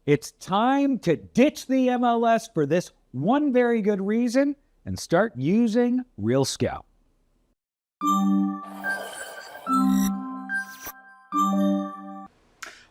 It's time to ditch the MLS for this one very good reason and start using RealScout.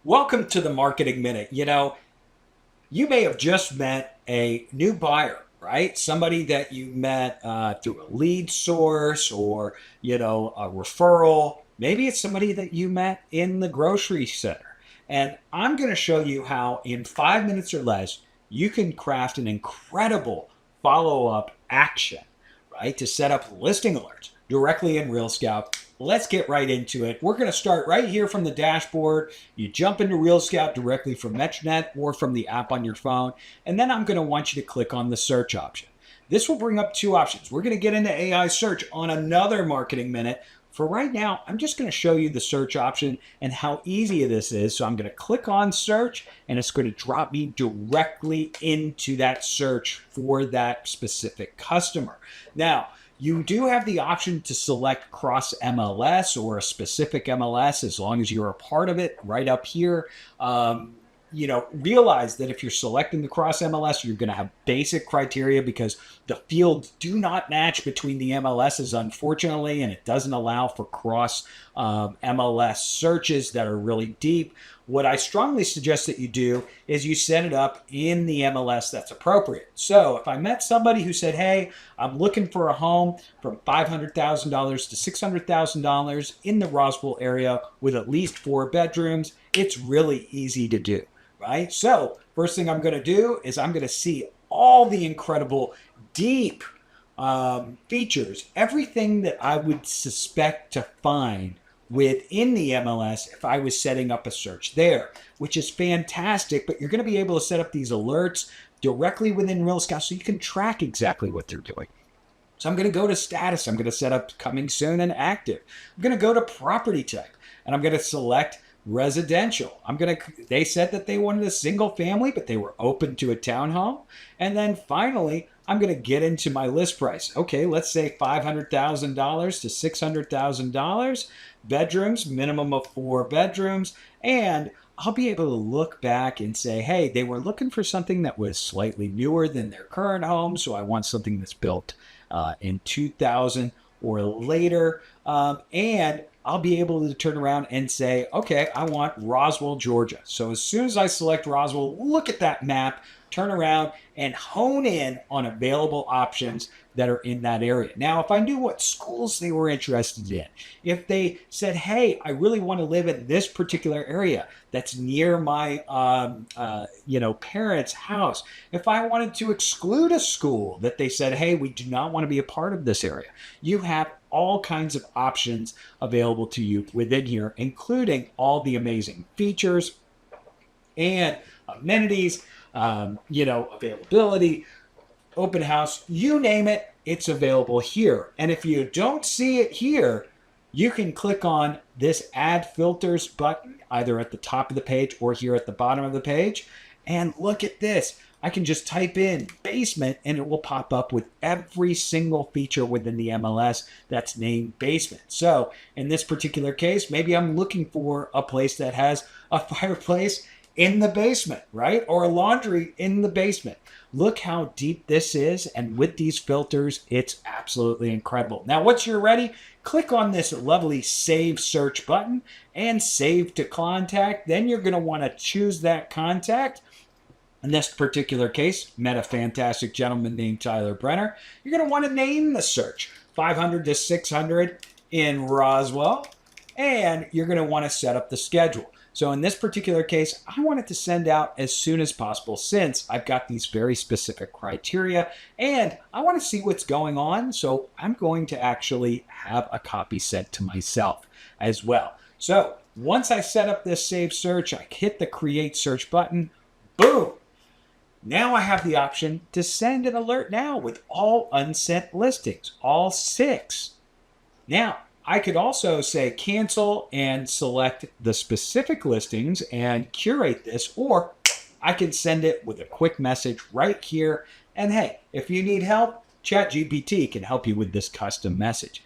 Welcome to the Marketing Minute. You may have just met a new buyer, right? Somebody that you met through a lead source or, a referral. Maybe it's somebody that you met in the grocery center. And I'm going to show you how in 5 minutes or less, you can craft an incredible follow-up action, right? To set up listing alerts directly in RealScout. Let's get right into it. We're going to start right here from the dashboard. You jump into RealScout directly from MetroNet or from the app on your phone. And then I'm going to want you to click on the search option. This will bring up two options. We're going to get into AI search on another Marketing Minute. For right now, I'm just going to show you the search option and how easy this is. So I'm going to click on search and it's going to drop me directly into that search for that specific customer. Now, you do have the option to select cross MLS or a specific MLS as long as you're a part of it right up here. Realize that if you're selecting the cross MLS, you're going to have basic criteria because the fields do not match between the MLSs, unfortunately, and it doesn't allow for cross MLS searches that are really deep. What I strongly suggest that you do is you set it up in the MLS that's appropriate. So if I met somebody who said, hey, I'm looking for a home from $500,000 to $600,000 in the Roswell area with at least 4 bedrooms, it's really easy to do. Right? So first thing I'm going to do is I'm going to see all the incredible deep features, everything that I would suspect to find within the MLS if I was setting up a search there, which is fantastic. But you're going to be able to set up these alerts directly within RealScout so you can track exactly what they're doing. So I'm going to go to status. I'm going to set up coming soon and active. I'm going to go to property type and I'm going to select residential. They said that they wanted a single family, but they were open to a townhome. And then finally, I'm going to get into my list price. Okay, let's say $500,000 to $600,000. Bedrooms, minimum of 4 bedrooms. And I'll be able to look back and say, hey, they were looking for something that was slightly newer than their current home. So I want something that's built in 2000 or later. And I'll be able to turn around and say, okay, I want Roswell, Georgia. So as soon as I select Roswell, look at that map, turn around and hone in on available options that are in that area. Now, if I knew what schools they were interested in, if they said, hey, I really want to live in this particular area that's near my, parents' house. If I wanted to exclude a school that they said, hey, we do not want to be a part of this area, you have all kinds of options available to you within here, including all the amazing features and amenities, availability, open house, you name it, it's available here. And if you don't see it here, you can click on this add filters button either at the top of the page or here at the bottom of the page. And look at this. I can just type in basement and it will pop up with every single feature within the MLS that's named basement. So in this particular case, maybe I'm looking for a place that has a fireplace in the basement, right? Or a laundry in the basement. Look how deep this is. And with these filters, it's absolutely incredible. Now, once you're ready, click on this lovely save search button and save to contact. Then you're going to want to choose that contact. In this particular case, met a fantastic gentleman named Tyler Brenner. You're going to want to name the search 500 to 600 in Roswell. And you're going to want to set up the schedule. So in this particular case, I want it to send out as soon as possible since I've got these very specific criteria and I want to see what's going on. So I'm going to actually have a copy sent to myself as well. So once I set up this save search, I hit the create search button, boom. Now I have the option to send an alert now with all unsent listings, all 6. Now, I could also say cancel and select the specific listings and curate this, or I can send it with a quick message right here. And hey, if you need help, ChatGPT can help you with this custom message.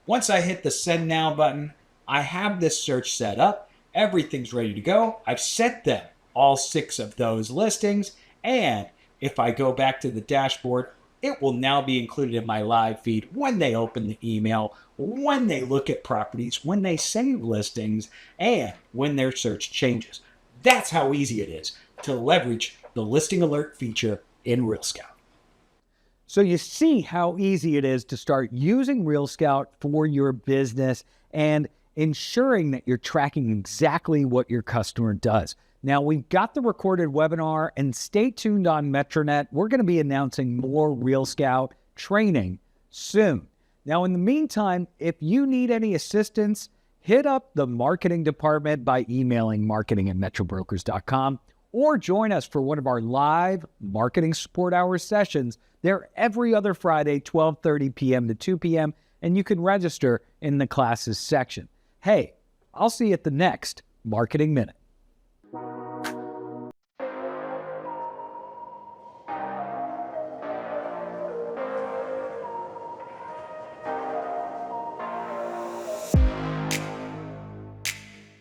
Once I hit the send now button, I have this search set up. Everything's ready to go. I've sent them all 6 of those listings. And if I go back to the dashboard, it will now be included in my live feed when they open the email, when they look at properties, when they save listings, and when their search changes. That's how easy it is to leverage the listing alert feature in RealScout. So you see how easy it is to start using RealScout for your business and ensuring that you're tracking exactly what your customer does. Now, we've got the recorded webinar, and stay tuned on Metronet. We're going to be announcing more RealScout training soon. Now, in the meantime, if you need any assistance, hit up the marketing department by emailing marketing@metrobrokers.com or join us for one of our live marketing support hour sessions. They're every other Friday, 12:30 p.m. to 2 p.m., and you can register in the classes section. Hey, I'll see you at the next Marketing Minute.